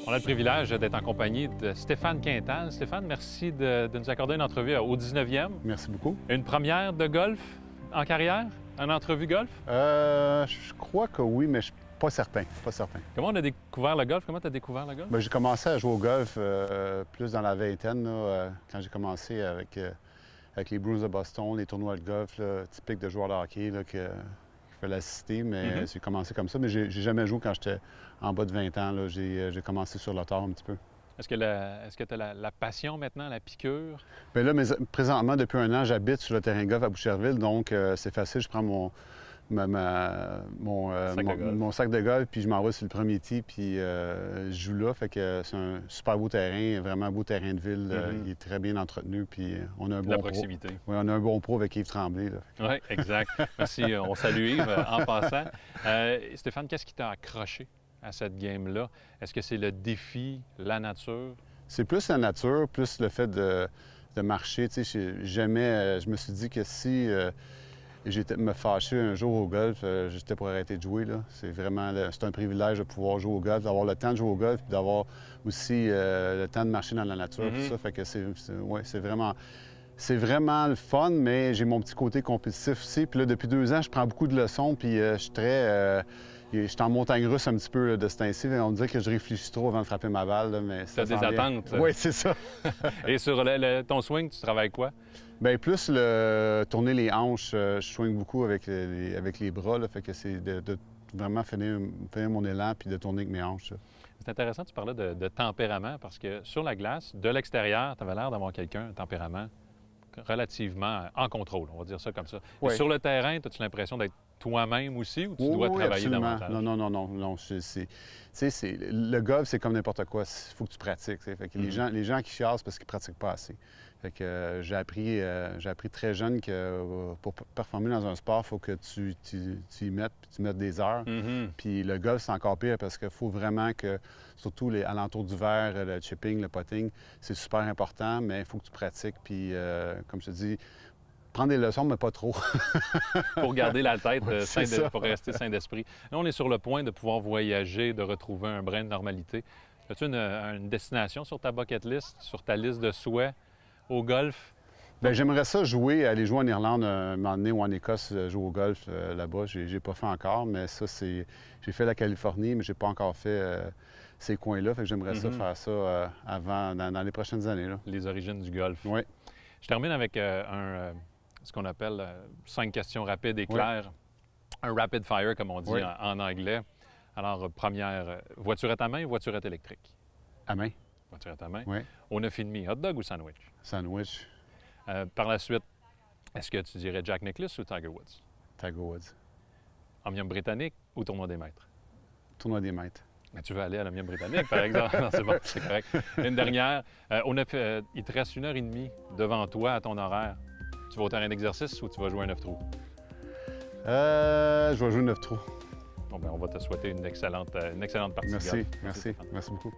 On a le privilège d'être en compagnie de Stéphane Quintal. Stéphane, merci de nous accorder une entrevue au 19e. Merci beaucoup. Une première de golf en carrière? Une entrevue golf? Je crois que oui, mais je suis pas certain. Pas certain. Comment on a découvert le golf? Comment tu as découvert le golf? J'ai commencé à jouer au golf plus dans la vingtaine, là, quand j'ai commencé avec les Bruins de Boston, les tournois de golf là, typiques de joueurs de hockey là, qu'il fallait assister. Mais j'ai commencé comme ça. Mais j'ai jamais joué quand j'étais en bas de 20 ans. J'ai commencé sur le tard un petit peu. Est-ce que tu as la passion maintenant, la piqûre? Bien là, présentement, depuis un an, j'habite sur le terrain de golf à Boucherville, donc c'est facile. Je prends mon sac de golf, puis je m'en vais sur le premier tee, puis je joue là. Fait que c'est un super beau terrain, vraiment un beau terrain de ville. Il est très bien entretenu, puis on a un bon La proximité. Oui, on a un bon pro avec Yves Tremblay. Oui, exact. Merci. On salue Yves en passant. Stéphane, qu'est-ce qui t'a accroché à cette game-là? Est-ce que c'est le défi, la nature? C'est plus la nature, plus le fait de marcher. Tu sais, jamais, je me suis dit que si j'étais me fâcher un jour au golf, j'étais pour arrêter de jouer. C'est vraiment c'est un privilège de pouvoir jouer au golf, d'avoir le temps de jouer au golf, puis d'avoir aussi le temps de marcher dans la nature. Tout ça fait que c'est vraiment le fun, mais j'ai mon petit côté compétitif aussi. Puis là, depuis 2 ans, je prends beaucoup de leçons, puis je suis en montagne russe un petit peu là, de ce temps-ci. On dirait que je réfléchis trop avant de frapper ma balle, là, mais ça des attentes. Oui, c'est ça. Et sur ton swing, tu travailles quoi? Bien, plus tourner les hanches. Je swing beaucoup avec les bras, là, fait que c'est de vraiment finir mon élan puis de tourner avec mes hanches. C'est intéressant, tu parlais de tempérament, parce que sur la glace, de l'extérieur, tu avais l'air d'avoir un tempérament relativement en contrôle, on va dire ça comme ça. Oui. Sur le terrain, as-tu l'impression d'être toi-même aussi ou tu dois travailler absolument. davantage? Non. Le golf, c'est comme n'importe quoi. Il faut que tu pratiques. Fait que les gens qui chialent, c'est parce qu'ils ne pratiquent pas assez. Fait que j'ai appris très jeune que pour performer dans un sport, il faut que tu y mettes, puis tu mettes des heures. Puis le golf, c'est encore pire parce qu'il faut vraiment que, surtout les alentours du verre, le chipping, le putting, c'est super important, mais il faut que tu pratiques. Puis, comme je te dis, prendre des leçons, mais pas trop. Pour garder la tête pour rester sain d'esprit. Là, on est sur le point de pouvoir voyager, de retrouver un brin de normalité. As-tu une destination sur ta bucket list, sur ta liste de souhaits au golf? Bien, j'aimerais ça aller jouer en Irlande un moment donné ou en Écosse, jouer au golf là-bas. J'ai pas fait encore, mais ça, c'est... J'ai fait la Californie, mais j'ai pas encore fait ces coins-là. Fait que j'aimerais ça faire ça dans les prochaines années. Là. Les origines du golf. Oui. Je termine avec ce qu'on appelle 5 questions rapides et claires. Oui. Un rapid fire, comme on dit en anglais. Alors, première, voiturette à main ou voiturette électrique? À main. Voiturette à main. Oui. Au 9,5, hot dog ou sandwich? Sandwich. Par la suite, est-ce que tu dirais Jack Nicklaus ou Tiger Woods? Tiger Woods. Omnium britannique ou tournoi des maîtres? Tournoi des maîtres. Mais tu veux aller à l'Omnium britannique, par exemple. Non, c'est bon, c'est correct. Une dernière. Il te reste 1h30 devant toi à ton horaire. Tu vas au terrain d'exercice ou tu vas jouer un 9 trous? Je vais jouer 9 trous. Bon, ben, on va te souhaiter une excellente partie de golf. Merci beaucoup.